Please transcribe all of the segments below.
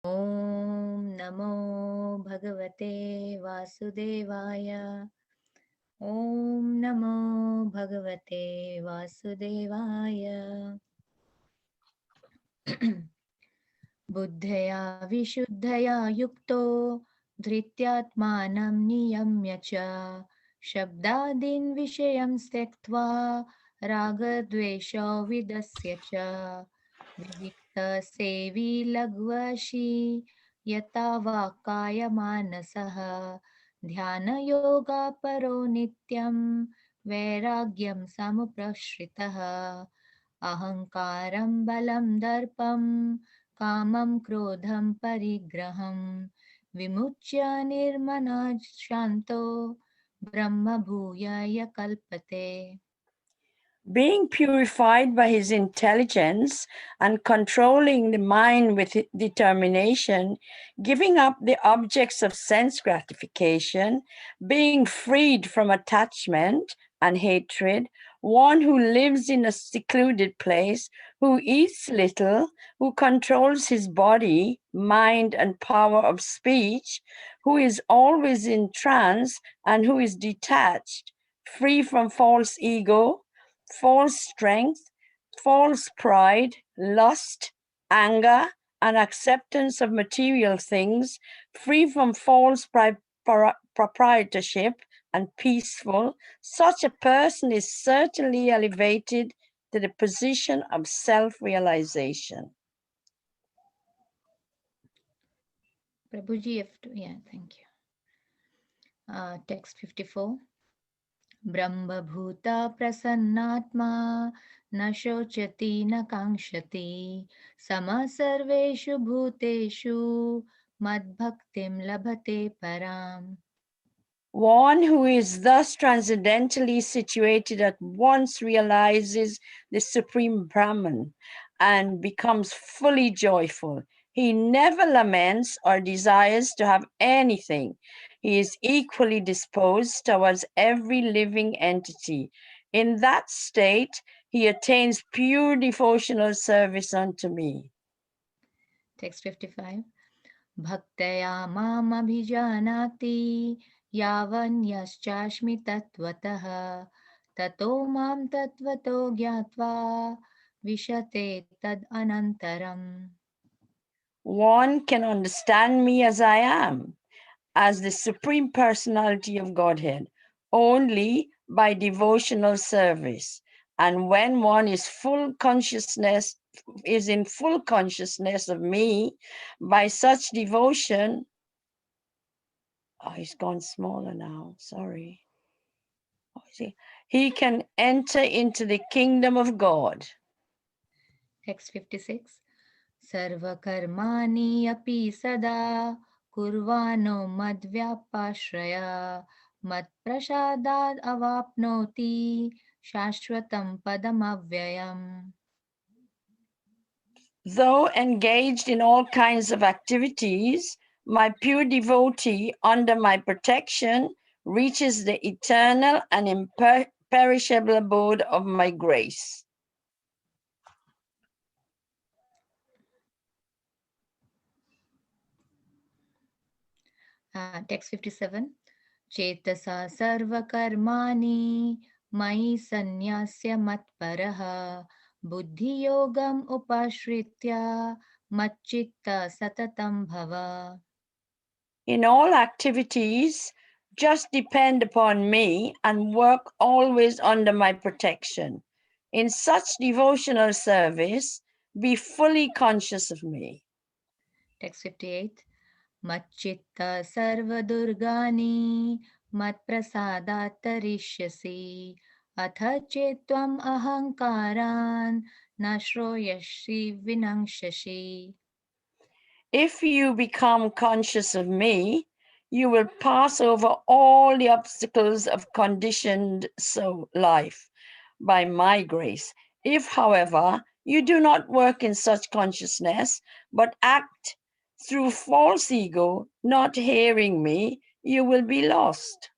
Om Namo Bhagavate Vasudevaya. Om Namo Bhagavate Vasudevaya. Buddhaya Vishuddhaya Yukto Dhrityatmanam Niyamya Cha Shabdadin Vishayam Stektva Ragadvesha Vidasya Cha Vivikta Sevi Lagvashi Yata Vakaya Manasaha Dhyana Yoga Paro Nityam Vairagyam Samuprashritaha Ahankaram Balam Darpam Kamam Krodham Parigraham Vimuchya Nirmana Shanto Brahma Bhuyaya Kalpate. Being purified by his intelligence and controlling the mind with determination, giving up the objects of sense gratification, being freed from attachment and hatred, one who lives in a secluded place, who eats little, who controls his body, mind, and power of speech, who is always in trance and who is detached, free from false ego, false strength, false pride, lust, anger, and acceptance of material things, free from false proprietorship, and peaceful, such a person is certainly elevated to the position of self-realization. Prabhuji, yeah, thank you. Text 54. Brahma Bhuta Prasannatma Na Shochati Na Kankshati Sama Sarveshu Bhuteshu Madbhaktim Labhate Param. One who is thus transcendently situated at once realizes the Supreme Brahman and becomes fully joyful. He never laments or desires to have anything. He is equally disposed towards every living entity. In that state, he attains pure devotional service unto me. Text 55. Bhaktaya mam abhijanati yavanyaschashmi tatvatah tato mam tatvato gyatva vishate tad anantaram. One can understand me as I am, as the Supreme Personality of Godhead, only by devotional service. And when one is in full consciousness of me, by such devotion, he's gone smaller now, sorry. He can enter into the kingdom of God. Text 56. Sarva karmani api sada kurvano madvyapashraya mat prashadad avapnoti shashwatam padam avyayam. Though engaged in all kinds of activities, my pure devotee under my protection reaches the eternal and imperishable abode of my grace. Text 57. Chetasa sarva karmani mai sanyasya matparaha buddhi yogam upashritya matchitta satatam bhava. In all activities, just depend upon me and work always under my protection. In such devotional service, be fully conscious of me. Text 58. Matchitta sarva durgani matprasadat tarishyasi atha chetvam ahankaran nashroyashi vinangshashi. If you become conscious of me, you will pass over all the obstacles of conditioned soul life by my grace. If, however, you do not work in such consciousness, but act through false ego, not hearing me, you will be lost.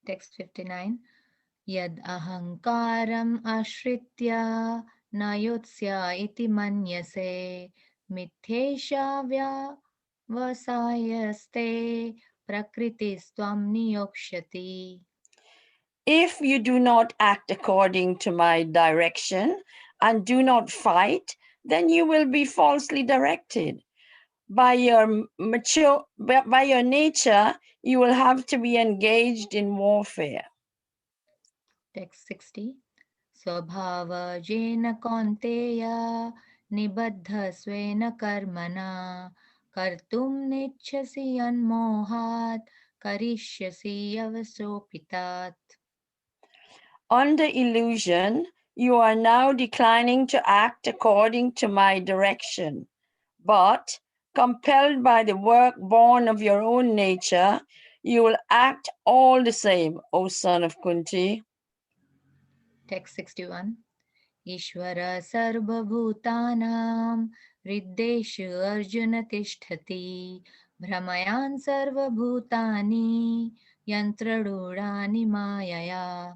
Text 59. Yad ahankaram ashritya nayotsya iti manyase मिथ्येषा व्यवसायस्ते प्रकृतिस्त्वं नियोक्ष्यति. If you do not act according to my direction and do not fight, then you will be falsely directed. By your nature, you will have to be engaged in warfare. Text 60. स्वभावजेन कौन्तेय निबद्धस्वेन कर्मणा कर्तुं नेच्छसि यन्मोहात् करिष्यसि यवसोपितात्. Under illusion, you are now declining to act according to my direction. But compelled by the work born of your own nature, you will act all the same, O son of Kunti. Text 61. ईश्वर सर्वभूतानां हृद्देषु अर्जुन तिष्ठति भ्रमयान् सर्वभूतानि यन्त्ररूढानि मायया.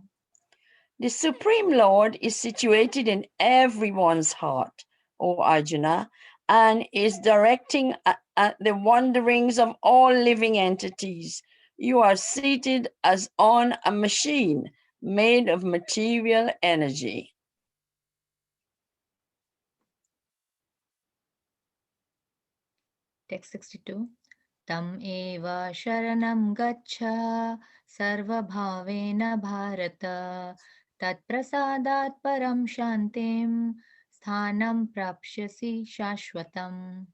The Supreme Lord is situated in everyone's heart, O Arjuna, and is directing at the wanderings of all living entities. You are seated as on a machine made of material energy. Text 62. Tam eva sharanam gaccha sarvabhavena bharata tat prasadat param shantim sthanam prapsyasi shashwatam.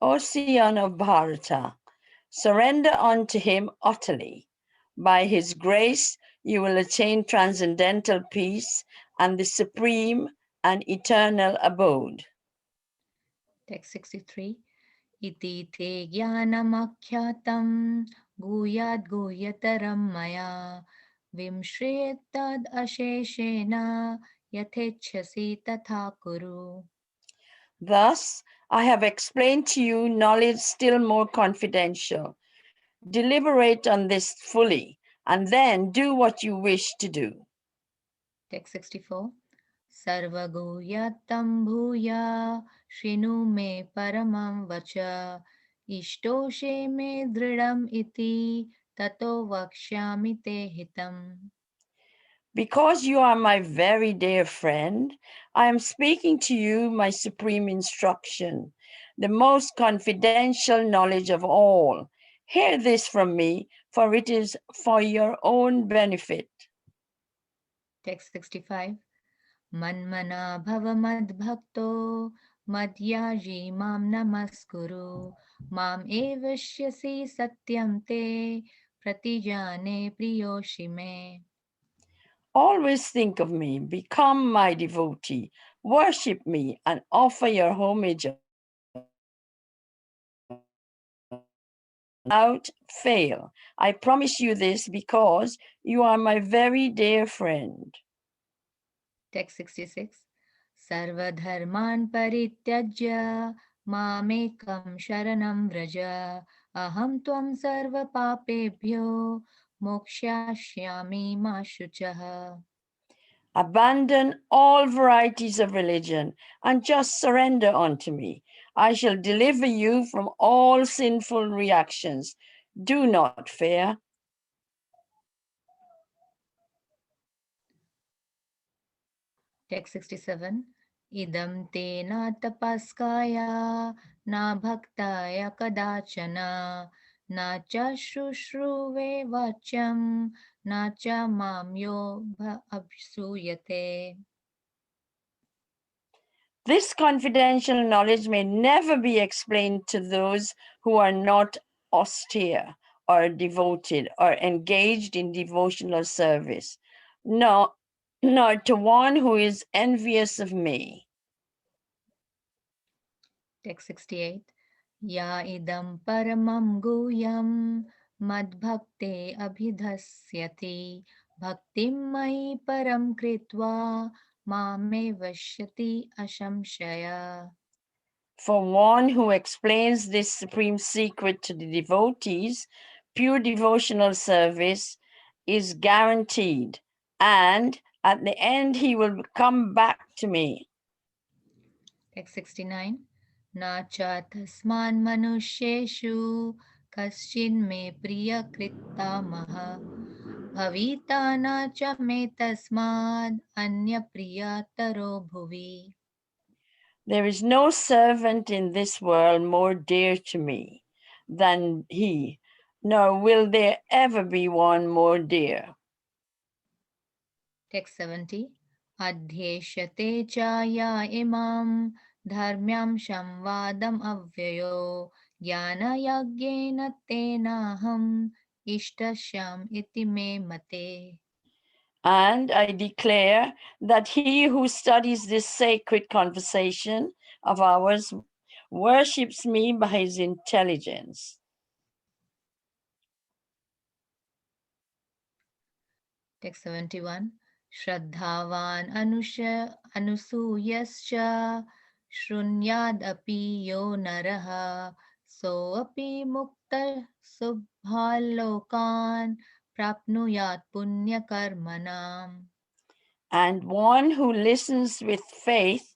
Ocean of Bharata, surrender unto him utterly. By his grace, you will attain transcendental peace and the supreme and eternal abode. Text 63. Iti te jnanamakhyatam guyad guyataram maya vimshretad asheshena yathechasi tatha kuru. Thus, I have explained to you knowledge still more confidential. Deliberate on this fully, and then do what you wish to do. Text 64. Sarvaguhyatam bhuya shrinu me paramam vacha ishtoshe me dridam iti tato vakshyami te hitam. Because you are my very dear friend, I am speaking to you my supreme instruction, the most confidential knowledge of all. Hear this from me, for it is for your own benefit. Text 65. Manmana bhava madbhakto madhyaji mam namaskuru mam evashyasi satyam te pratijane priyoshi me. Always think of me, become my devotee, worship me, and offer your homage without fail. I promise you this because you are my very dear friend. Text 66. Sarvadharman parityajya mamekam sharanam vraja aham tvam sarva papebhyo mokshashyami ma shuchaha. Abandon all varieties of religion and just surrender unto me. I shall deliver you from all sinful reactions. Do not fear. Text 67. Idam te na tapaskaya na bhaktaya kadachana na cha shushruve vacham na cha mamyo absuyate. This confidential knowledge may never be explained to those who are not austere or devoted or engaged in devotional service, nor to one who is envious of me. Text 68. Ya idam paramam guyam madbhakte abhidhasyati bhaktim mai param kritva mame vashyati ashamshaya. For one who explains this supreme secret to the devotees, pure devotional service is guaranteed, and at the end he will come back to me. Text 69. न च तस्मान् मनुष्येषु कश्चिन्मे प्रियकृत्तमः भविता न च मे तस्माद् अन्यप्रियतरो भुवि. There is no servant in this world more dear to me than he, nor will there ever be one more dear. Text 70. Adhyeshyate chaya imam dharmyam shamvadam avyayo jnana tenaham ishtashyam iti me mate. And I declare that he who studies this sacred conversation of ours worships me by his intelligence. Text 71. Shraddhavan anusuyascha shrunyad api yo naraha soapi mukta subhalokan prapnuyat punya karmanam. And one who listens with faith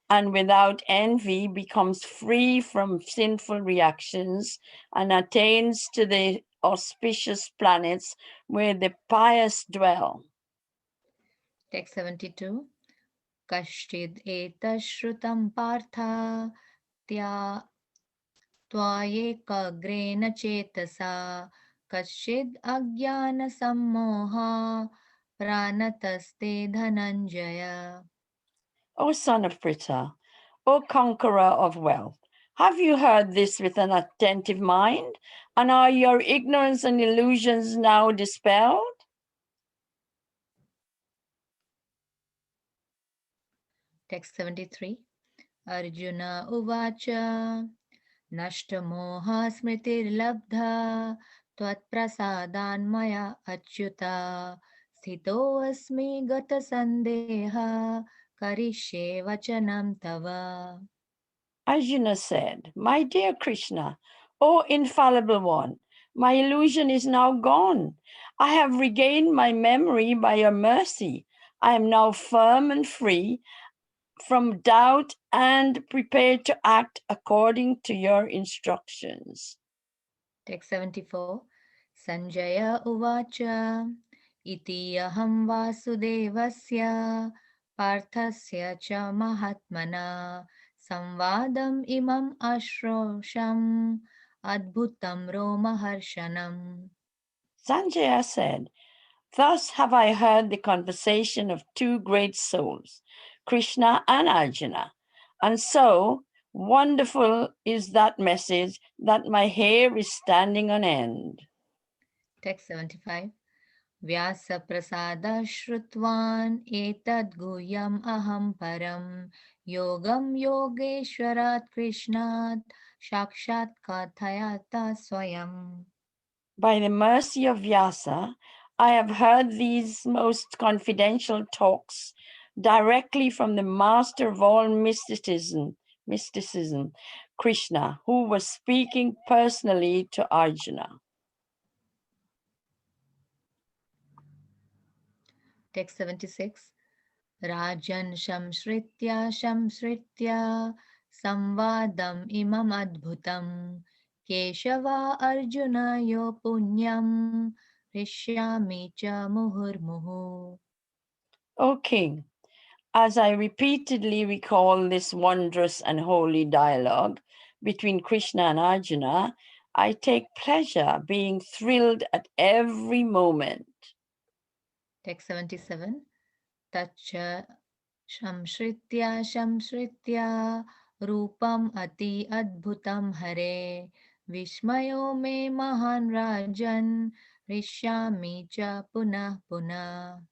and without envy becomes free from sinful reactions and attains to the auspicious planets where the pious dwell. Text 72. Kashchid etashrutam partha tya त्वायेकाग्रेण चेतसा कश्चिद् अज्ञानसम्मोहा प्राणतस्ते Dhananjay. O son of Pritha, O conqueror of wealth, have you heard this with an attentive mind? And are your ignorance and illusions now dispelled? Text 73. Arjuna uvacha नष्टमोहा स्मृतिर्लब्धा त्वत्प्रसादान्मया Achyuta स्थितोऽस्मि गतसन्देहः करिष्ये वचनं तव. Arjuna said, My dear Krishna, O infallible one, my illusion is now gone. I have regained my memory by your mercy. I am now firm and free from doubt and prepared to act according to your instructions. Text 74. Sanjaya uvacha iti aham vasudevasya parthasya cha mahatmana samvadam imam ashrosham adbhutam romaharshanam. Sanjaya said, Thus have I heard the conversation of two great souls, Krishna and Arjuna. And so wonderful is that message that my hair is standing on end. Text 75. व्यासप्रसादश्रुत्वान् एतद्गुह्यम् अहं परं योगं योगेश्वरात् कृष्णात् साक्षात् कथयता स्वयम्. By the mercy of Vyasa, I have heard these most confidential talks directly from the master of all mysticism, Krishna, who was speaking personally to Arjuna. Text 76. Rajan shamshritya samvadam imam adbhutam Keshava Arjuna yo punyam rishyami cha muhurmuhu. O king, as I repeatedly recall this wondrous and holy dialogue between Krishna and Arjuna, I take pleasure being thrilled at every moment. Text 77. Tacha shamshritya rupam ati adbhutam hare Vishmayo me mahan rajan rishyami cha punah punah.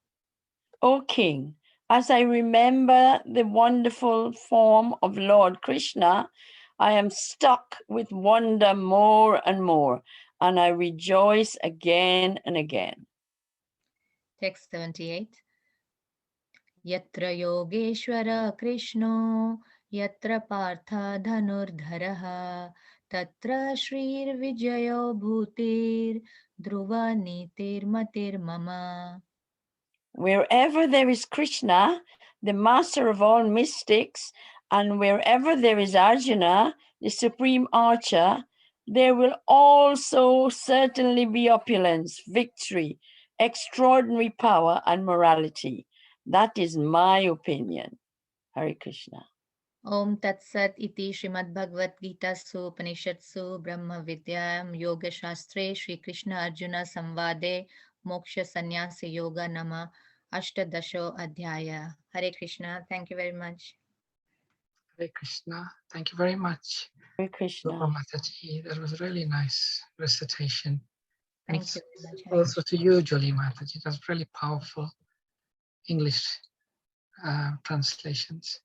O king, as I remember the wonderful form of Lord Krishna, I am struck with wonder more and more, and I rejoice again and again. Text 78. Yatra yogeshwara krishno yatra partha dhanurdharaha tatra shrir vijayo bhutir dhruva nitir matir mama. Wherever there is Krishna, the master of all mystics, And wherever there is Arjuna, the supreme archer, there will also certainly be opulence, victory, extraordinary power, and morality. That is my opinion. Hare Krishna. Om Tat Sat iti Srimad Bhagavad Gita Su Upanishadsu Brahma Vidyam Yoga Shastre Shri Krishna Arjuna Samvade Moksha Sannyasa Yoga Nama Ashtadasho Adhyaya. Hare Krishna. Thank you very much. Hare Krishna. Thank you very much, Hare Krishna. Rupa Mataji. That was a really nice recitation. Thank Thanks you very much. also to you, Jolie Mataji. That's really powerful English translations.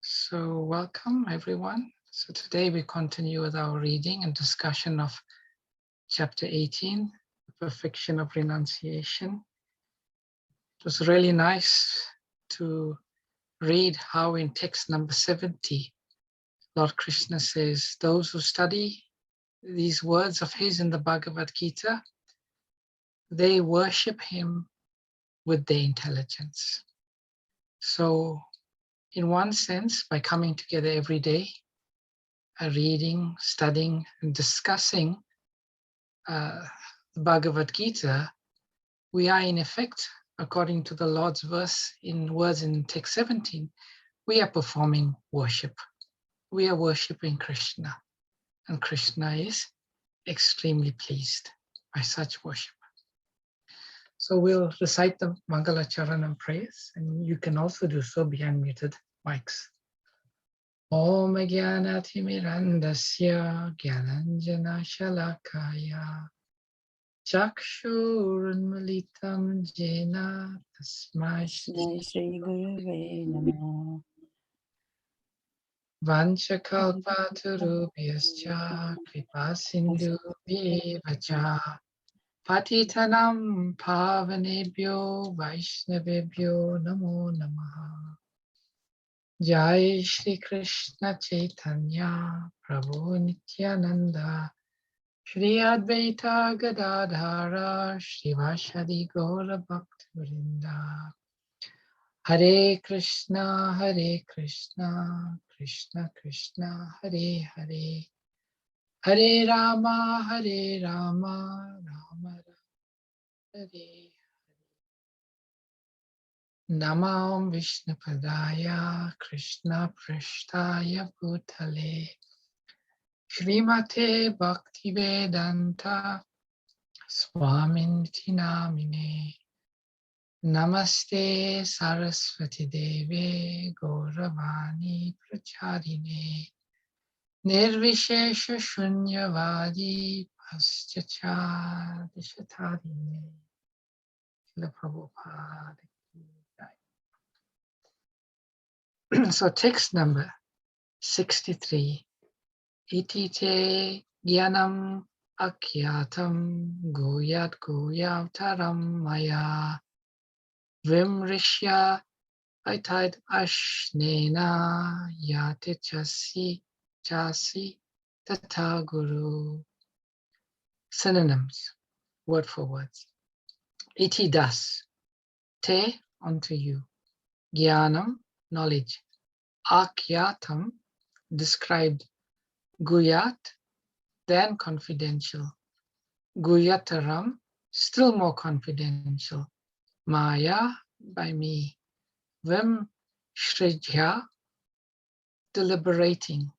So welcome, everyone. So today we continue with our reading and discussion of chapter 18, the perfection of renunciation. It was really nice to read how in text number 70, Lord Krishna says, those who study these words of his in the Bhagavad Gita, they worship him with their intelligence. So in one sense, by coming together every day, reading, studying, and discussing the Bhagavad Gita, we are in effect, according to the Lord's verse in words in text 17, we are performing worship. We are worshiping Krishna, and Krishna is extremely pleased by such worship. So we'll recite the Mangala Charanam prayers, and you can also do so behind muted mics. Om Jnanathimmirandasya Gyananjana Shalakaya Chakshurunmilitam Jena Tasmai Shri Guruve Namo. Vanchakalpatarubhyascha Kripasindubhyevacha Patitanam Pavanebhyo Vaishnavebhyo Namo Namaha. Jai Shri Krishna Chaitanya Prabhu Nityananda Shri Advaita Gadadhara Shivashadi Gaura Bhaktivinoda Hare Krishna Krishna Krishna Hare Hare Hare Rama Rama Rama Hare Namam Vishnupadaya Krishna Prishtaya Bhutale Srimate Bhaktivedanta Swaminiti Namine Namaste Saraswati Deve Gauravani Pracharine Nirvishesha Shunyavadi Paschachadishatarine Srila Prabhupada. So text number 63. Itite Gyanam Akyatam Guyat Guyavtaram Maya Vimrishya Aitad Ashnena Yate Chasi Tata Guru. Synonyms, word for words. Iti das, te unto you. Gyanam, knowledge. Akyatam, described. Guyat, then confidential. Guyataram, still more confidential. Maya, by me. Vim Shrijya, deliberating.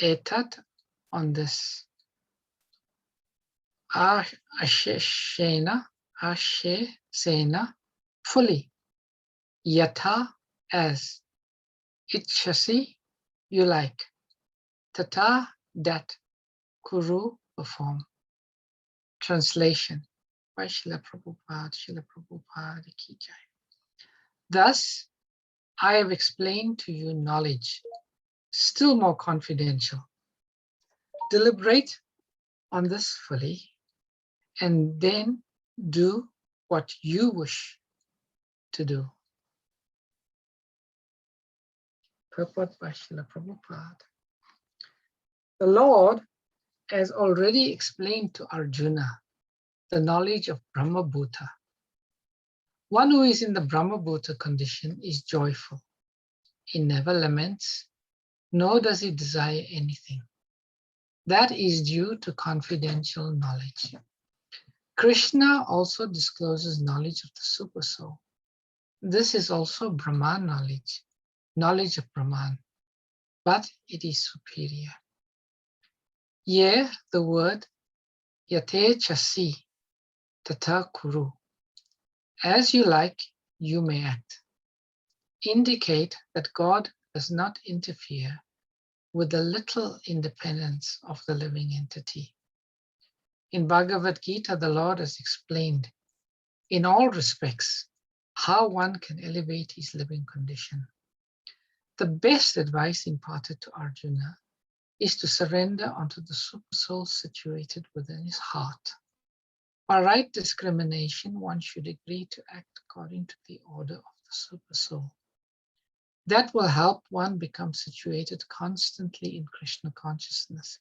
Etat, on this. Asheshena, fully. Yatha, as. Ichhasi, you like. Tata, that. Kuru, perform. Translation by Srila Prabhupada Ki Jai. Thus, I have explained to you knowledge, still more confidential. Deliberate on this fully, and then do what you wish to do. Purport by Srila Prabhupada. The Lord has already explained to Arjuna the knowledge of Brahma Bhuta. One who is in the Brahma Bhuta condition is joyful. He never laments, nor does he desire anything. That is due to confidential knowledge. Krishna also discloses knowledge of the Supersoul. This is also Brahman knowledge, knowledge of Brahman, but it is superior. Here, the word yate chasi tata kuru, as you like, you may act, indicate that God does not interfere with the little independence of the living entity. In Bhagavad Gita, the Lord has explained in all respects how one can elevate his living condition. The best advice imparted to Arjuna is to surrender unto the Supersoul situated within his heart. By right discrimination, one should agree to act according to the order of the Supersoul. That will help one become situated constantly in Krishna consciousness,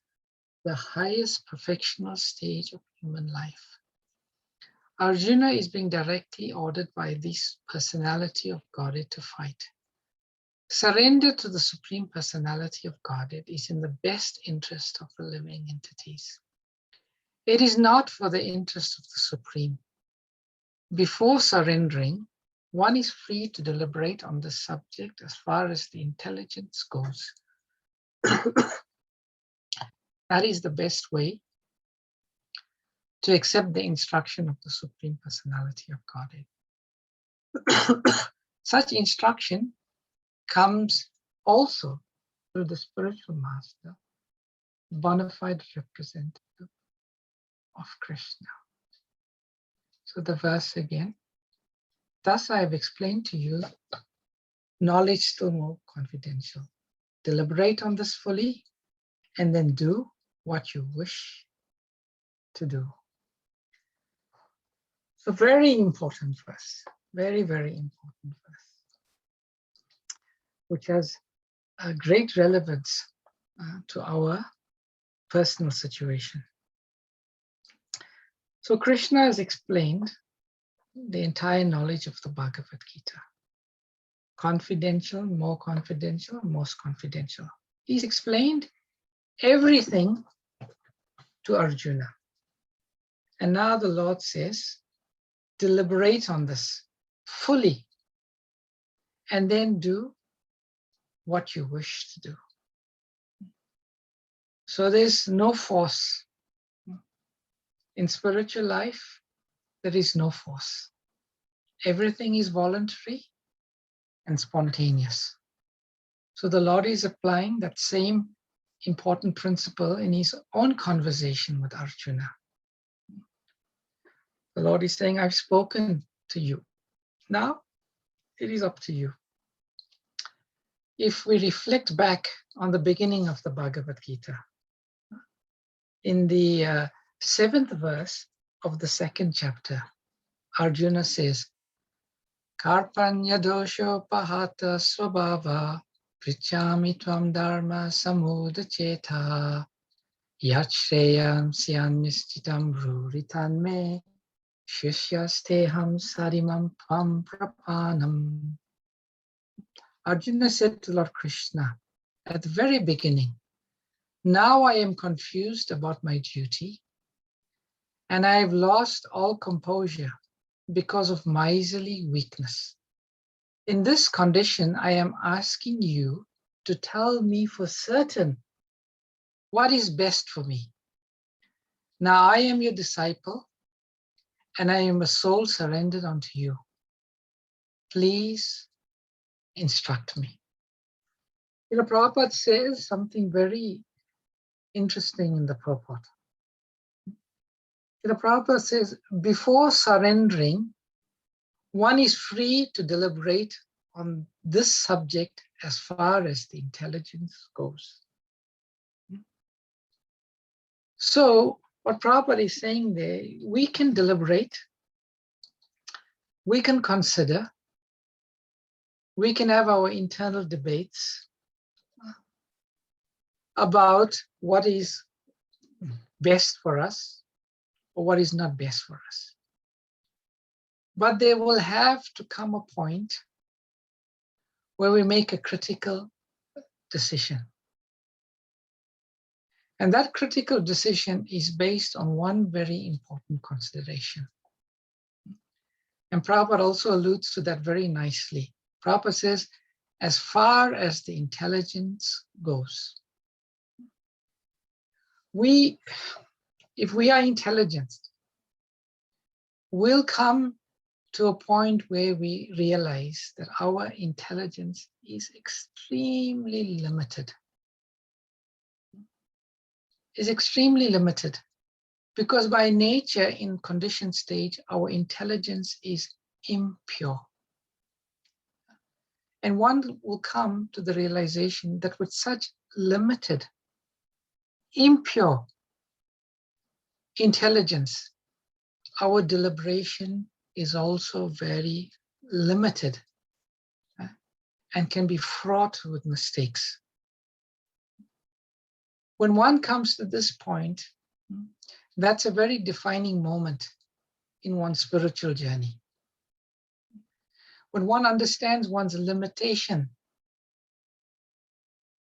the highest perfectional stage of human life. Arjuna is being directly ordered by this personality of Godhead to fight. Surrender to the Supreme Personality of Godhead is in the best interest of the living entities. It is not for the interest of the Supreme. Before surrendering, one is free to deliberate on the subject as far as the intelligence goes. That is the best way to accept the instruction of the Supreme Personality of Godhead. Such instruction comes also through the spiritual master, bona fide representative of Krishna. So the verse again, thus I have explained to you knowledge still more confidential. Deliberate on this fully and then do what you wish to do. So very important verse, very, very important verse, which has a great relevance to our personal situation. So Krishna has explained the entire knowledge of the Bhagavad Gita. Confidential, most confidential. He's explained everything to Arjuna. And now the Lord says, deliberate on this fully and then do what you wish to do. So there's no force. In spiritual life, there is no force. Everything is voluntary and spontaneous. So the Lord is applying that same important principle in his own conversation with Arjuna. The Lord is saying, I've spoken to you. Now it is up to you. If we reflect back on the beginning of the Bhagavad Gita, in the 7th verse of the 2nd chapter, Arjuna says, Karpanya dosho pahata swabhava prichami tvam dharma samudacheta yachreyam syannistitam bruritan me shishyasteham sarimam tvam prapanam. Arjuna said to Lord Krishna at the very beginning, now I am confused about my duty and I have lost all composure because of miserly weakness. In this condition, I am asking you to tell me for certain what is best for me. Now I am your disciple and I am a soul surrendered unto you. Please instruct me. You know, Prabhupada says something very interesting in the purport. You know, Prabhupada says, before surrendering, one is free to deliberate on this subject as far as the intelligence goes. So what Prabhupada is saying there, we can deliberate, we can consider, we can have our internal debates, about what is best for us or what is not best for us. But there will have to come a point where we make a critical decision. And that critical decision is based on one very important consideration. And Prabhupada also alludes to that very nicely. Prabhupada says, as far as the intelligence goes, if we are intelligent, we'll come to a point where we realize that our intelligence is extremely limited. Is extremely limited because by nature in conditioned stage, our intelligence is impure. And one will come to the realization that with such limited, impure intelligence, our deliberation is also very limited and can be fraught with mistakes. When one comes to this point, that's a very defining moment in one's spiritual journey. When one understands one's limitation,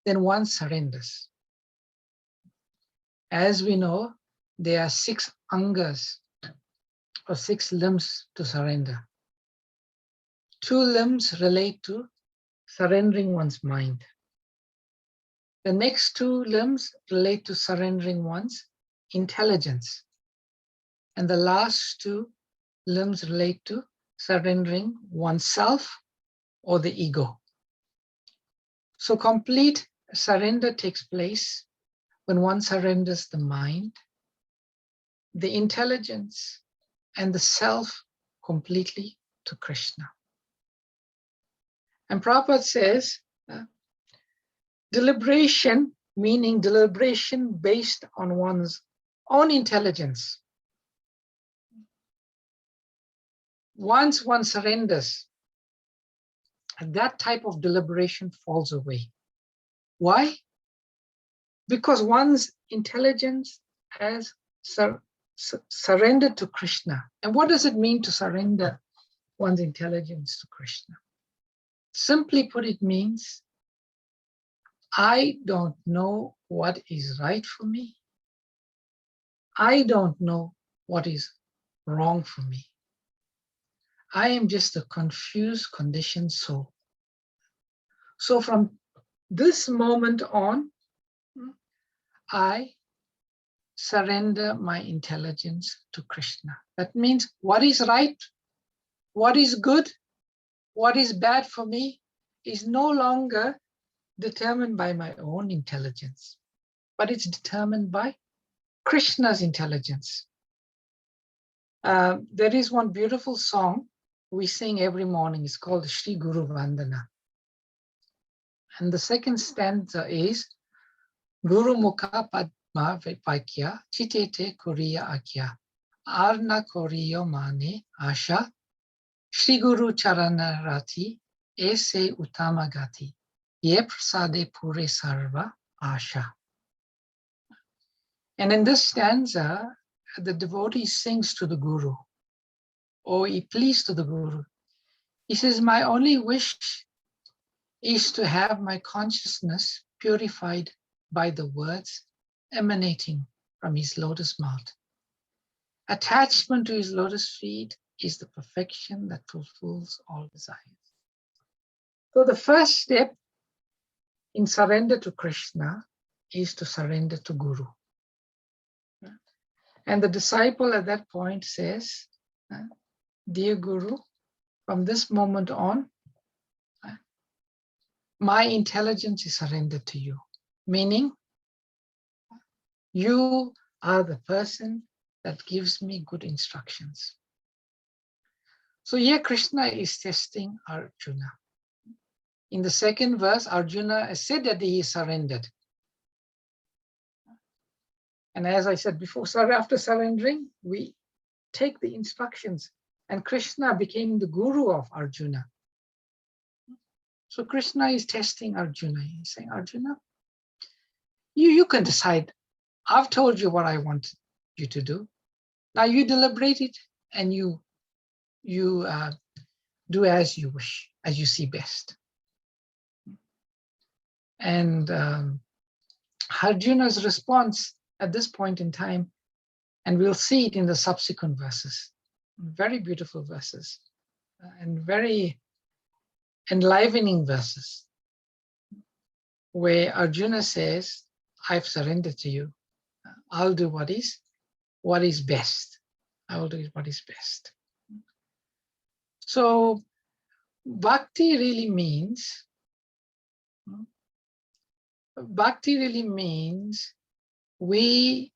then one surrenders. As we know, there are 6 angas or 6 limbs to surrender. 2 limbs relate to surrendering one's mind. The next 2 limbs relate to surrendering one's intelligence. And the last 2 limbs relate to surrendering oneself or the ego. So complete surrender takes place when one surrenders the mind, the intelligence, and the self completely to Krishna. And Prabhupada says, deliberation, meaning deliberation based on one's own intelligence. Once one surrenders, that type of deliberation falls away. Why? Because one's intelligence has surrendered to Krishna. And what does it mean to surrender one's intelligence to Krishna? Simply put, it means I don't know what is right for me. I don't know what is wrong for me. I am just a confused, conditioned soul. So from this moment on, I surrender my intelligence to Krishna. That means what is right, what is good, what is bad for me is no longer determined by my own intelligence, but it's determined by Krishna's intelligence. There is one beautiful song we sing every morning. It's called Shri Guru Vandana. And the second stanza is Guru Mukha Padma Vaikya Chitete Kuriya Akya Arna Koriyo Mane Asha Shri Guru Charana Rati Ese Utama Gati Ye Prasade Pure Sarva Asha. And in this stanza, the devotee sings to the Guru, or he pleads to the Guru. He says, my only wish is to have my consciousness purified by the words emanating from his lotus mouth. Attachment to his lotus feet is the perfection that fulfills all desires. So the first step in surrender to Krishna is to surrender to Guru. And the disciple at that point says, dear Guru, from this moment on, my intelligence is surrendered to you. Meaning, you are the person that gives me good instructions. So here Krishna is testing Arjuna. In the second verse, Arjuna has said that he is surrendered. And as I said before, after surrendering, we take the instructions, and Krishna became the guru of Arjuna. So Krishna is testing Arjuna. He's saying, Arjuna, You can decide. I've told you what I want you to do. Now you deliberate it and you do as you wish, as you see best. And Arjuna's response at this point in time, and we'll see it in the subsequent verses, very beautiful verses and very enlivening verses, where Arjuna says, I've surrendered to you. I'll do what is best. I will do what is best. So bhakti really means we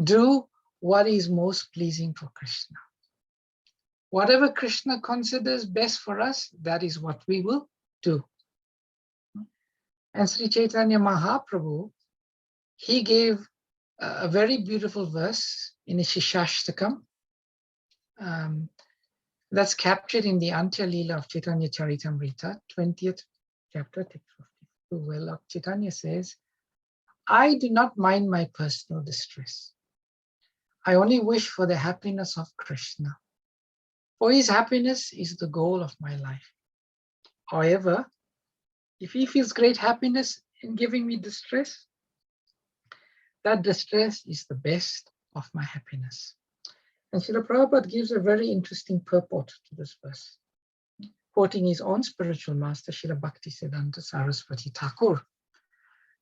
do what is most pleasing for Krishna. Whatever Krishna considers best for us, that is what we will do. And Sri Chaitanya Mahaprabhu, he gave a very beautiful verse in the Shishashtakam that's captured in the Antya Leela of Chaitanya Charitamrita, 20th chapter, text 52, where Lord Chaitanya says, I do not mind my personal distress. I only wish for the happiness of Krishna. For his happiness is the goal of my life. However, if he feels great happiness in giving me distress, that distress is the best of my happiness. And Srila Prabhupada gives a very interesting purport to this verse, quoting his own spiritual master, Srila Bhaktisiddhanta Saraswati Thakur.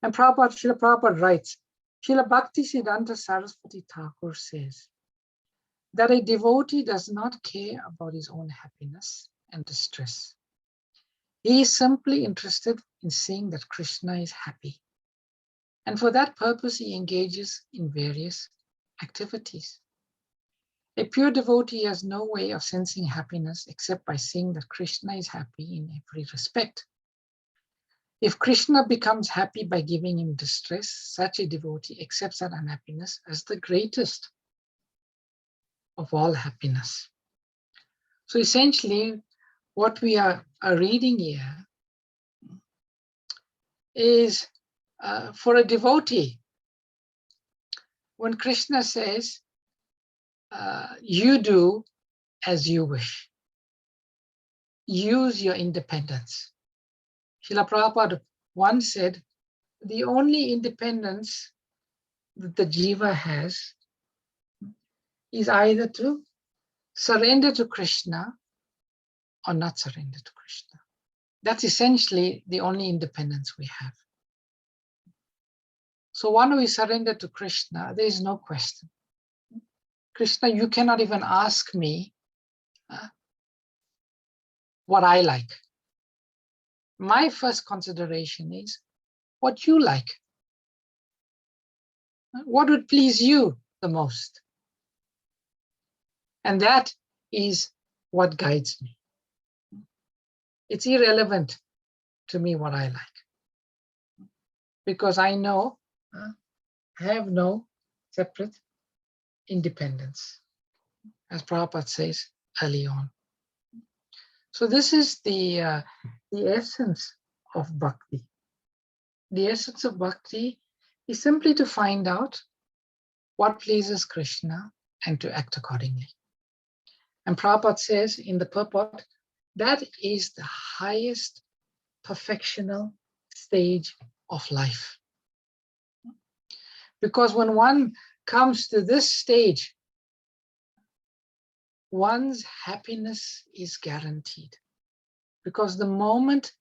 And Srila Prabhupada writes, Srila Bhaktisiddhanta Saraswati Thakur says that a devotee does not care about his own happiness and distress. He is simply interested in seeing that Krishna is happy. And for that purpose, he engages in various activities. A pure devotee has no way of sensing happiness except by seeing that Krishna is happy in every respect. If Krishna becomes happy by giving him distress, such a devotee accepts that unhappiness as the greatest of all happiness. So essentially, what we are reading here is for a devotee, when Krishna says, you do as you wish, use your independence. Srila Prabhupada once said, the only independence that the jiva has is either to surrender to Krishna or not surrender to Krishna. That's essentially the only independence we have. So when we surrender to Krishna, there is no question. Krishna, you cannot even ask me what I like. My first consideration is what you like. What would please you the most? And that is what guides me. It's irrelevant to me what I like, because I know I have no separate independence, as Prabhupada says early on. So this is the essence of bhakti. The essence of bhakti is simply to find out what pleases Krishna and to act accordingly. And Prabhupada says in the purport, that is the highest perfectional stage of life. Because when one comes to this stage, one's happiness is guaranteed. Because the moment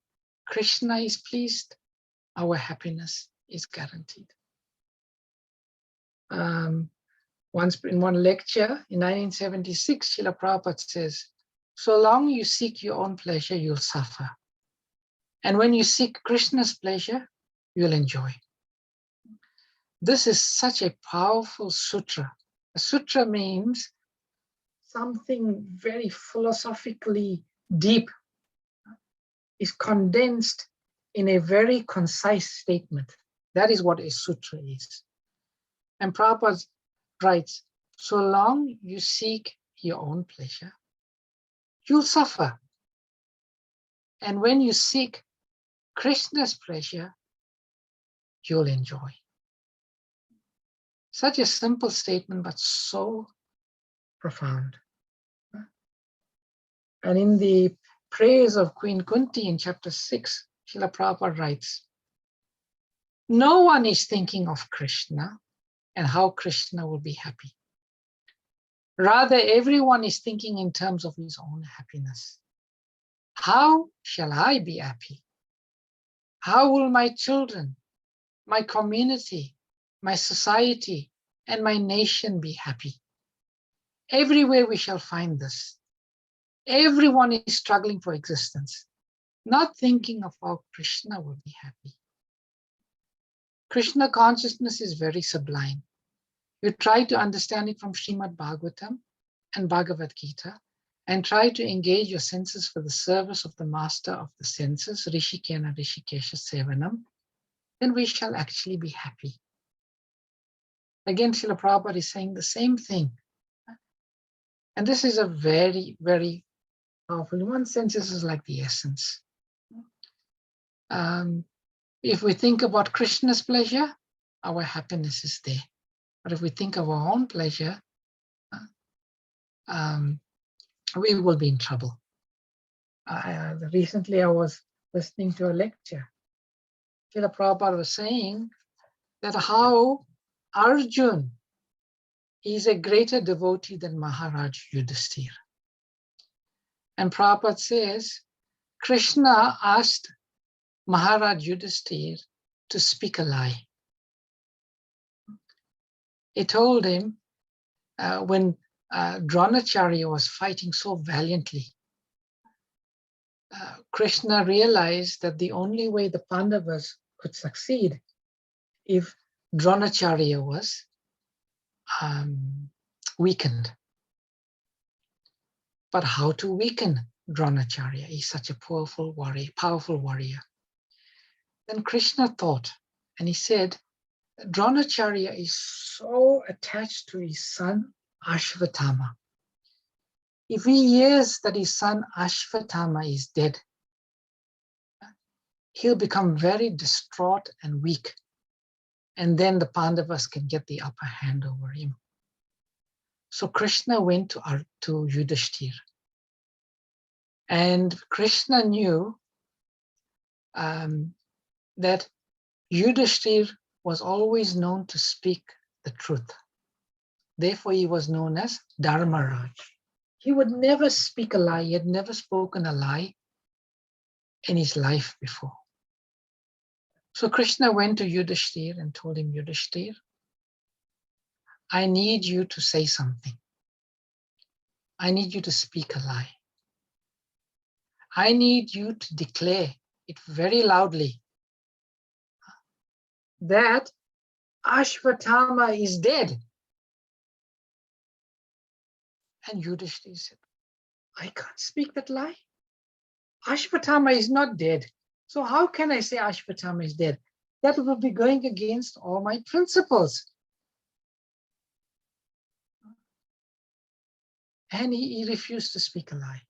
Krishna is pleased, our happiness is guaranteed. Once in one lecture in 1976, Srila Prabhupada says, so long you seek your own pleasure, you'll suffer. And when you seek Krishna's pleasure, you'll enjoy. This is such a powerful sutra. A sutra means something very philosophically deep is condensed in a very concise statement. That is what a sutra is. And Prabhupada writes, so long you seek your own pleasure, you'll suffer. And when you seek Krishna's pleasure, you'll enjoy. Such a simple statement, but so profound. And in the praise of Queen Kunti in chapter 6, Srila Prabhupada writes, no one is thinking of Krishna and how Krishna will be happy. Rather, everyone is thinking in terms of his own happiness. How shall I be happy? How will my children, my community, my society, and my nation be happy? Everywhere we shall find this. Everyone is struggling for existence, not thinking of how Krishna will be happy. Krishna consciousness is very sublime. You try to understand it from Srimad Bhagavatam and Bhagavad Gita, and try to engage your senses for the service of the master of the senses, Rishikena Rishikesha Sevanam, then we shall actually be happy. Again, Srila Prabhupada is saying the same thing. And this is a very, very powerful. In one sense, this is like the essence. If we think about Krishna's pleasure, our happiness is there. But if we think of our own pleasure, we will be in trouble. Recently, I was listening to a lecture. Srila Prabhupada was saying that how Arjun is a greater devotee than Maharaj Yudhisthira. And Prabhupada says, Krishna asked Maharaj Yudhisthira to speak a lie. He told him when Dronacharya was fighting so valiantly, Krishna realized that the only way the Pandavas could succeed if Dronacharya was weakened. But how to weaken Dronacharya? He's such a powerful warrior. Then Krishna thought, and he said, Dronacharya is so attached to his son Ashvatthama. If he hears that his son Ashvatthama is dead, he'll become very distraught and weak. And then the Pandavas can get the upper hand over him. So Krishna went to Yudhishthira. And Krishna knew that Yudhishthira was always known to speak the truth. Therefore, he was known as Dharmaraj. He would never speak a lie. He had never spoken a lie in his life before. So Krishna went to Yudhishthira and told him, Yudhishthira, I need you to say something. I need you to speak a lie. I need you to declare it very loudly that Ashvatthama is dead. And Yudhishthira said, I can't speak that lie. Ashvatthama is not dead. So how can I say Ashvatthama is dead? That will be going against all my principles. And he refused to speak a lie.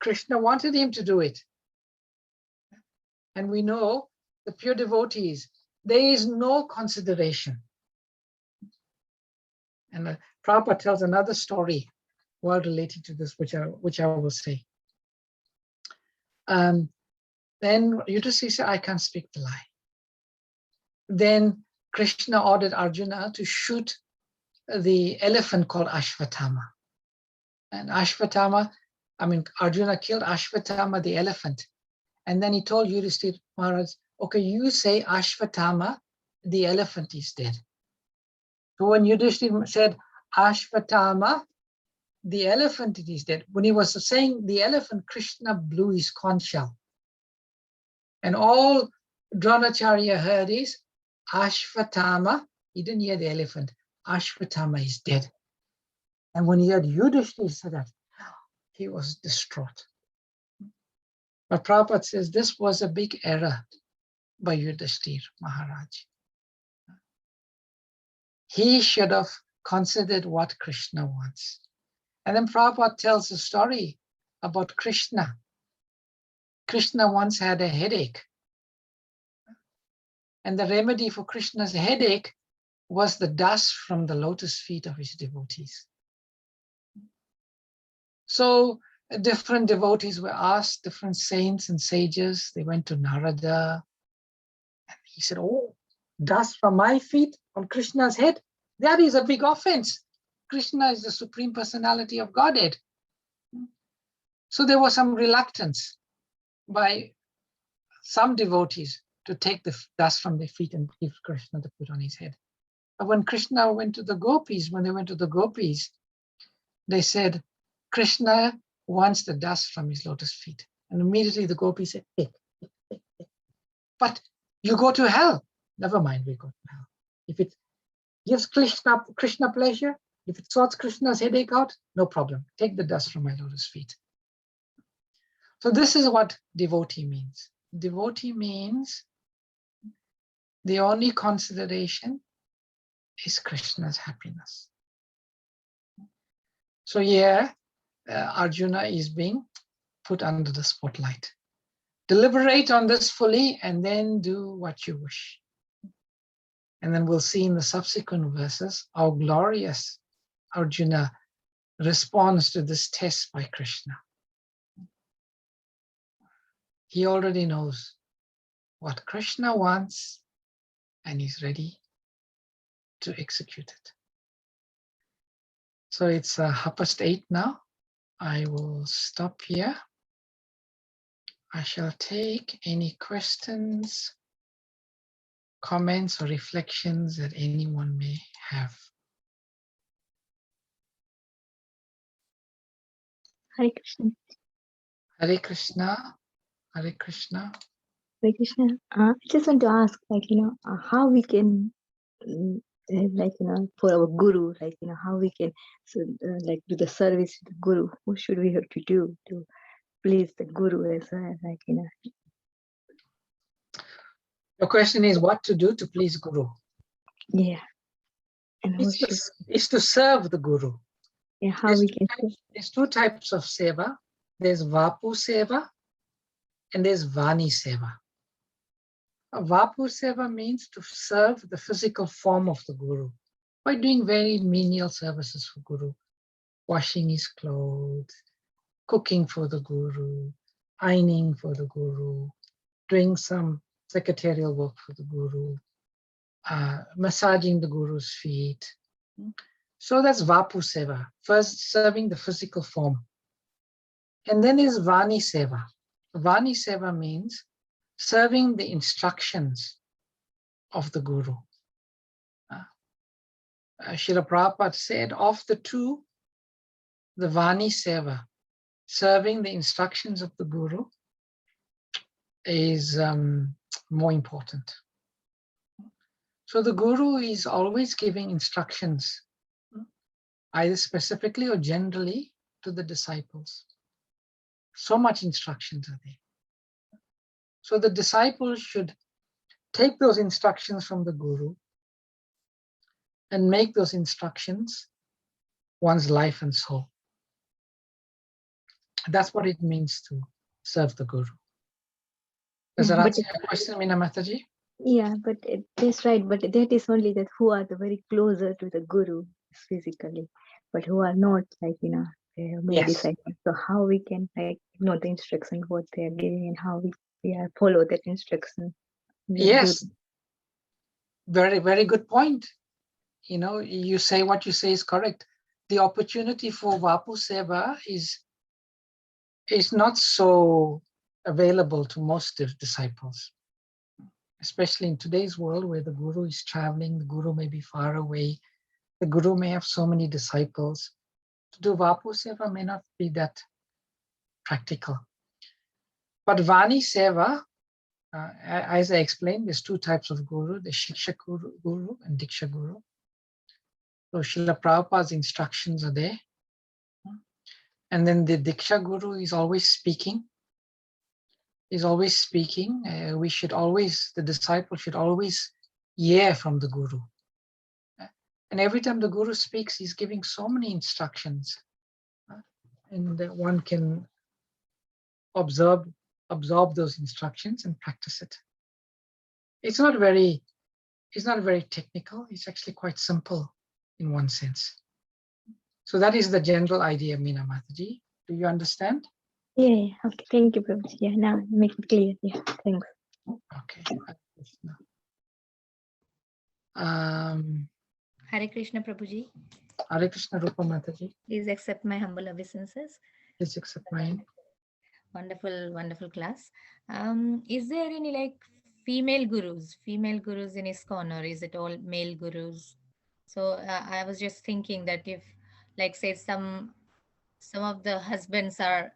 Krishna wanted him to do it. And we know the pure devotees, there is no consideration. And Prabhupada tells another story well related to this, which I will say. Then Yudhishthira said, I can't speak the lie. Then Krishna ordered Arjuna to shoot the elephant called Ashvatthama. And Arjuna killed Ashvatthama, the elephant. And then he told Yudhishthira, Maharaj, okay, you say Ashvatthama, the elephant is dead. So when Yudhishthira said Ashvatthama, the elephant is dead, when he was saying the elephant, Krishna blew his conch shell. And all Dronacharya heard is Ashvatthama. He didn't hear the elephant. Ashvatthama is dead. And when he heard Yudhishthira say that, he was distraught. But Prabhupada says this was a big error by Yudhishthira Maharaj. He should have considered what Krishna wants. And then Prabhupada tells a story about Krishna. Krishna once had a headache. And the remedy for Krishna's headache was the dust from the lotus feet of his devotees. So different devotees were asked, different saints and sages. They went to Narada. And he said, oh, dust from my feet on Krishna's head? That is a big offense. Krishna is the Supreme Personality of Godhead. So there was some reluctance by some devotees to take the dust from their feet and give Krishna to put on his head. But when Krishna went to the gopis, they said, Krishna wants the dust from his lotus feet. And immediately the gopis said, hey. But you go to hell. Never mind, we go to hell. If it gives Krishna pleasure, if it sorts Krishna's headache out, no problem. Take the dust from my lotus feet. So this is what devotee means. Devotee means the only consideration is Krishna's happiness. So here, Arjuna is being put under the spotlight. Deliberate on this fully and then do what you wish. And then we'll see in the subsequent verses how glorious Arjuna responds to this test by Krishna. He already knows what Krishna wants and he's ready to execute it. So it's 8:30 now. I will stop here. I shall take any questions, comments, or reflections that anyone may have. Hare Krishna. Hare Krishna. Hare Krishna. Hare Krishna. I just want to ask, how we can, for our guru, how we can, do the service to the guru. What should we have to do to please the guru as well, The question is what to do to please Guru. Yeah. And It's to serve the Guru. Yeah, how we can. There's two types of seva. There's Vapu Seva and there's Vani Seva. Vapu Seva means to serve the physical form of the Guru by doing very menial services for Guru, washing his clothes, cooking for the Guru, ironing for the Guru, doing some secretarial work for the Guru, massaging the Guru's feet. So that's Vapu Seva, first serving the physical form. And then is Vani Seva. Vani Seva means serving the instructions of the Guru. Srila Prabhupada said, of the two, the Vani Seva, serving the instructions of the Guru, is more important. So the Guru is always giving instructions, either specifically or generally, to the disciples. So much instructions are there. So the disciples should take those instructions from the Guru and make those instructions one's life and soul. That's what it means to serve the Guru. Does that answer your question, Meena Mataji? Yeah, but that's right. But that is only that who are the very closer to the Guru physically, but who are not many disciples. So how we can know the instruction what they are giving and how we follow that instruction. Yes, very, very good point. You say what you say is correct. The opportunity for Vapu Seva is not so available to most disciples, especially in today's world where the Guru is traveling, the Guru may be far away, the Guru may have so many disciples. To do Vapu Seva may not be that practical. But Vani Seva, as I explained, there's two types of Guru, the Shiksha Guru and Diksha Guru. So Srila Prabhupada's instructions are there. And then the Diksha Guru is always speaking. He's always speaking. The disciple should always hear from the Guru. And every time the Guru speaks, he's giving so many instructions. And one can observe absorb those instructions and practice it. It's not very technical. It's actually quite simple in one sense. So that is the general idea, Meena Mataji. Do you understand? Yeah. Okay. Thank you, Prabhuji. Yeah. Now make it clear. Yeah. Thanks. Okay. Hare Krishna Prabhuji. Hare Krishna Rupa Mataji. Please accept my humble obeisances. Please accept mine. Wonderful, wonderful class. Is there any like female gurus in ISKCON, or is it all male gurus? So I was just thinking that if, like, say some of the husbands are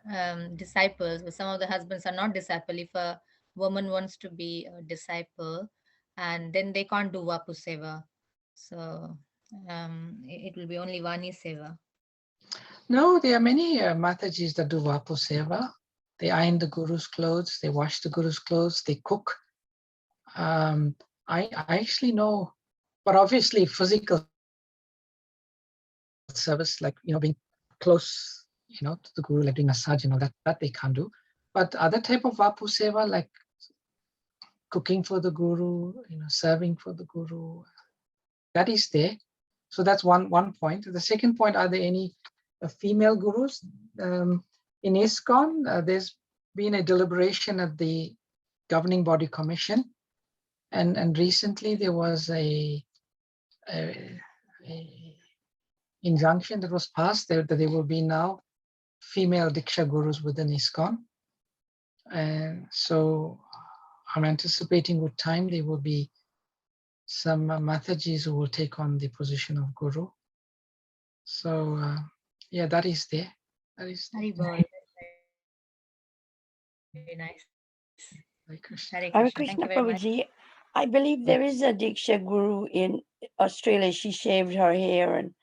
disciples, but some of the husbands are not disciple. If a woman wants to be a disciple, and then they can't do Vapu Seva, so it will be only Vani Seva. No, there are many Matajis that do Vapu Seva. They iron the Guru's clothes, they wash the Guru's clothes, they cook. I actually know, but obviously physical service, like, being close, to the Guru, like doing massage and all that they can't do. But other type of Vapu Seva, like cooking for the Guru, serving for the Guru, that is there. So that's one point. The second point, are there any female gurus? In ISKCON, there's been a deliberation at the governing body commission, and recently there was a injunction that was passed that there will be now female Diksha gurus within ISKCON. And so I'm anticipating with time there will be some Matajis who will take on the position of Guru. So yeah, that is there. That is there. Very nice. Hare Krishna. Hare Hare Krishna. Thank Krishna you very much. Prabhuji. I believe there is a Diksha Guru in Australia. She shaved her hair and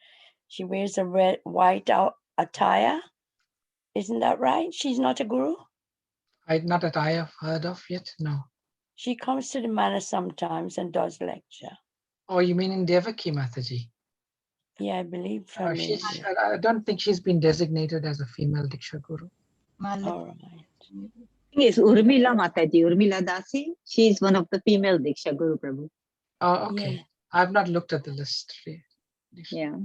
she wears a white attire. Isn't that right? She's not a guru? Not that I have heard of yet, no. She comes to the manor sometimes and does lecture. Oh, you mean in Devaki Mataji? Yeah, I believe her name. I don't think she's been designated as a female Diksha Guru. All right. Yes, Urmila Mataji, Urmila Dasi. She is one of the female Diksha Guru Prabhu. Oh, okay. Yeah. I've not looked at the list. Yeah.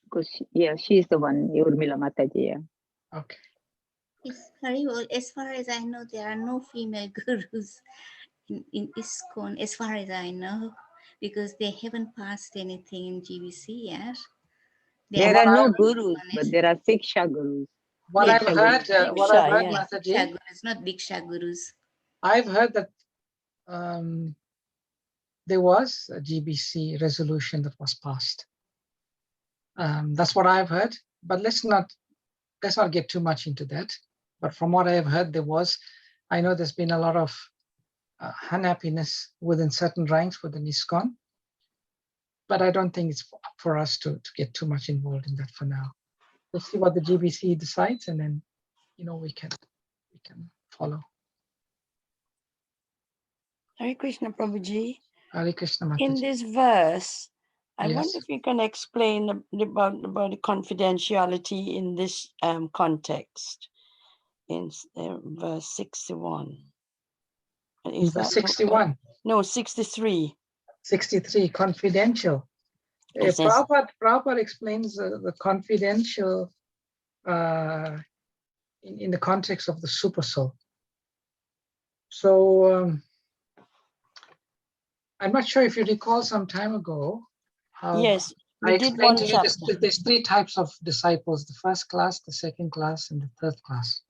Because she is the one, Urmila Mataji. Yeah. Okay. Yes, very well. As far as I know, there are no female gurus in ISKCON, as far as I know, because they haven't passed anything in GBC yet. There are no gurus, but there are Siksha Gurus. What I've heard, Diksha, Mataji, Gurus, not Diksha Gurus. I've heard that there was a GBC resolution that was passed. That's what I've heard, but let's not get too much into that. But from what I have heard, I know there's been a lot of unhappiness within certain ranks within ISKCON, but I don't think it's for us to get too much involved in that for now. Let's see what the GBC decides, and then, we can follow. Hare Krishna Prabhuji. Hare Krishna Mataji. In this verse, I Yes. wonder if you can explain about the confidentiality in this context in verse 61. Is that 61? No, 63. 63, confidential. It says- Prabhupada explains the confidential in the context of the super soul. So I'm not sure if you recall some time ago how Yes, I we did explained one to you chapter. there's 3 types of disciples: the first class, the second class, and the third class.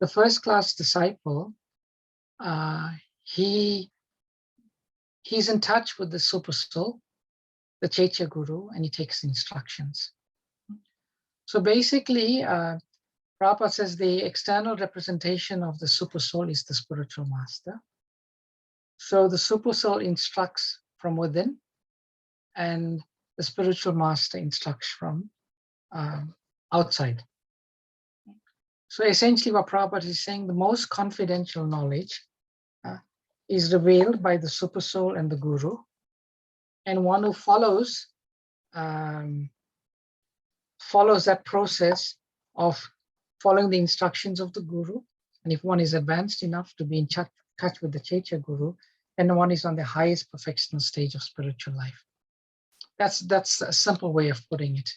The first class disciple, he's in touch with the super soul, the Chaitya Guru, and he takes instructions. So basically, Prabhupada says the external representation of the super soul is the spiritual master. So the super soul instructs from within, and the spiritual master instructs from outside. So essentially what Prabhupada is saying, the most confidential knowledge is revealed by the super soul and the guru, and one who follows that process of following the instructions of the Guru. And if one is advanced enough to be in touch with the Chaitya Guru, then one is on the highest perfectional stage of spiritual life. That's a simple way of putting it.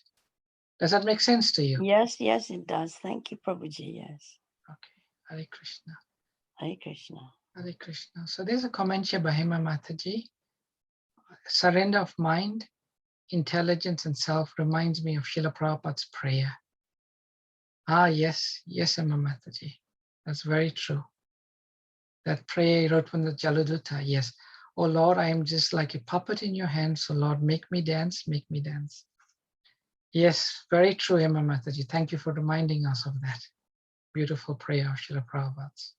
Does that make sense to you? Yes, yes, it does. Thank you, Prabhuji. Yes. Okay. Hare Krishna. Hare Krishna. Hare Krishna. So there's a comment here by Hema Mataji. Surrender of mind, intelligence, and self reminds me of Srila Prabhupada's prayer. Ah, yes, Hema Mataji. That's very true. That prayer he wrote from the Jaladuta, yes. Oh Lord, I am just like a puppet in your hands. So Lord, make me dance, make me dance. Yes, very true, Hema Mataji. Thank you for reminding us of that beautiful prayer of Srila Prabhupada's.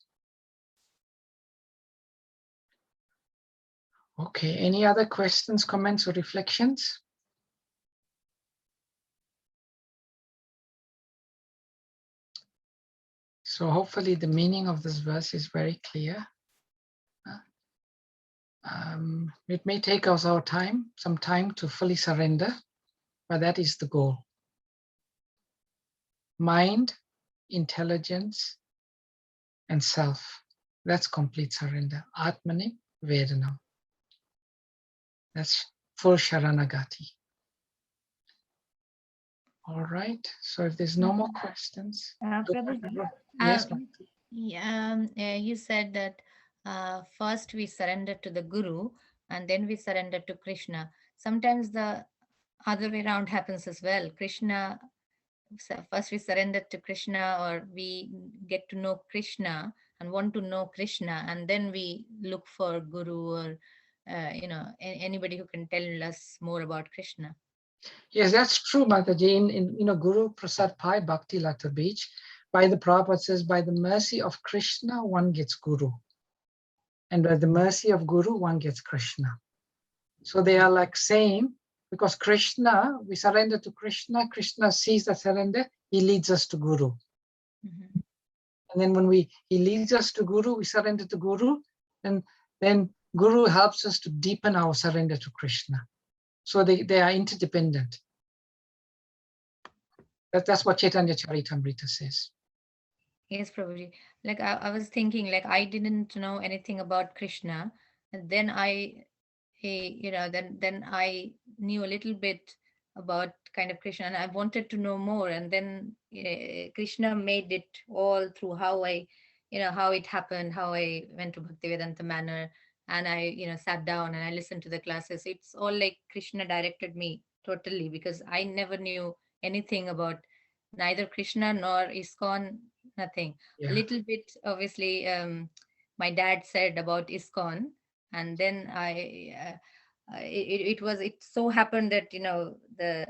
Okay, any other questions, comments, or reflections? So hopefully the meaning of this verse is very clear. It may take us some time to fully surrender, but that is the goal. Mind, intelligence, and self. That's complete surrender. Atmani Vedanam. That's full Sharanagati. All right. So if there's no more questions. Prabhuji, Yes. you said that first we surrender to the Guru and then we surrender to Krishna. Sometimes the other way around happens as well. Krishna, first we surrender to Krishna, or we get to know Krishna and want to know Krishna, and then we look for Guru or anybody who can tell us more about Krishna. Yes, that's true, Mataji. In Guru Prasad Pai Bhakti Lata Beach, by the Prabhupada says, by the mercy of Krishna, one gets Guru. And by the mercy of Guru, one gets Krishna. So they are like same, because Krishna, we surrender to Krishna, Krishna sees the surrender, he leads us to Guru. Mm-hmm. And then when he leads us to Guru, we surrender to Guru, and then Guru helps us to deepen our surrender to Krishna. So they are interdependent. That's what Chaitanya Charitamrita says. Yes, Prabhuji. Like I was thinking, like I didn't know anything about Krishna, and then then I knew a little bit about kind of Krishna, and I wanted to know more. And then Krishna made it all through how how it happened, how I went to Bhaktivedanta Manor, and I, sat down and I listened to the classes. It's all like Krishna directed me totally, because I never knew anything about neither Krishna nor ISKCON, nothing. Yeah. A little bit, obviously, my dad said about ISKCON, and then it so happened that the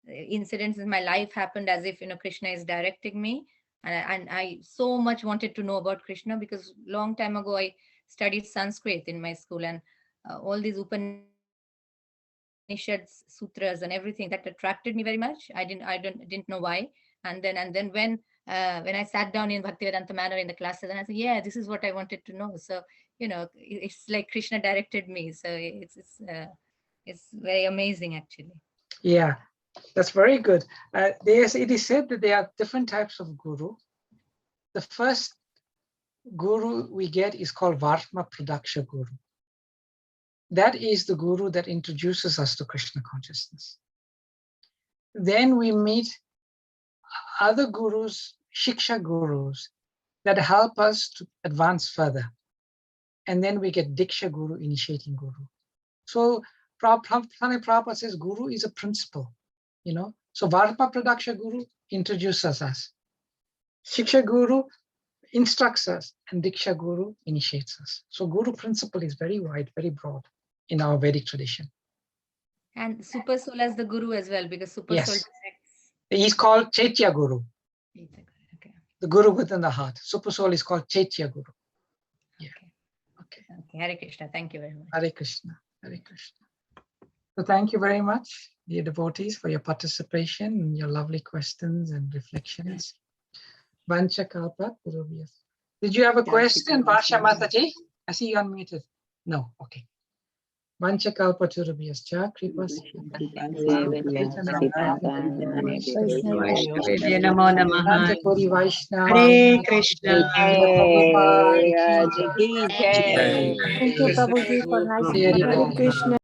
incidents in my life happened as if Krishna is directing me, and I so much wanted to know about Krishna, because long time ago I studied Sanskrit in my school, and all these Upanishads, sutras, and everything that attracted me very much. I didn't know why, and then when I sat down in Bhaktivedanta Manor in the classes, and I said, yeah, this is what I wanted to know. So it's like Krishna directed me. So it's very amazing, actually. Yeah, that's very good. It is said that there are different types of Guru. The first Guru we get is called Varma Pradaksha Guru. That is the Guru that introduces us to Krishna consciousness. Then we meet other Gurus, Shiksha Gurus, that help us to advance further. And then we get Diksha Guru, initiating Guru. So Prabhupada says Guru is a principle, So Varma Pradaksha Guru introduces us. Shiksha Guru instructs us, and Diksha Guru initiates us. So Guru principle is very wide, very broad in our Vedic tradition. And Super Soul as the Guru as well, because Super Soul directs. He's called Chaitya Guru. Okay. The Guru within the heart. Super Soul is called Chaitya Guru. Yeah. Okay. Hare Krishna. Thank you very much. Hare Krishna. Hare Krishna. So thank you very much, dear devotees, for your participation and your lovely questions and reflections. Vancha Kalpa Gurubhyas. Did you have a question, Varsha Mataji? I see you unmuted. No, okay. Vanchakalpatarubhyascha kripa Namo Namaha. Antakori Vaishnava Hare Krishna. Prabhupada ki Jai. Thank you, Prabhuji, for nice Hare Hare Krishna.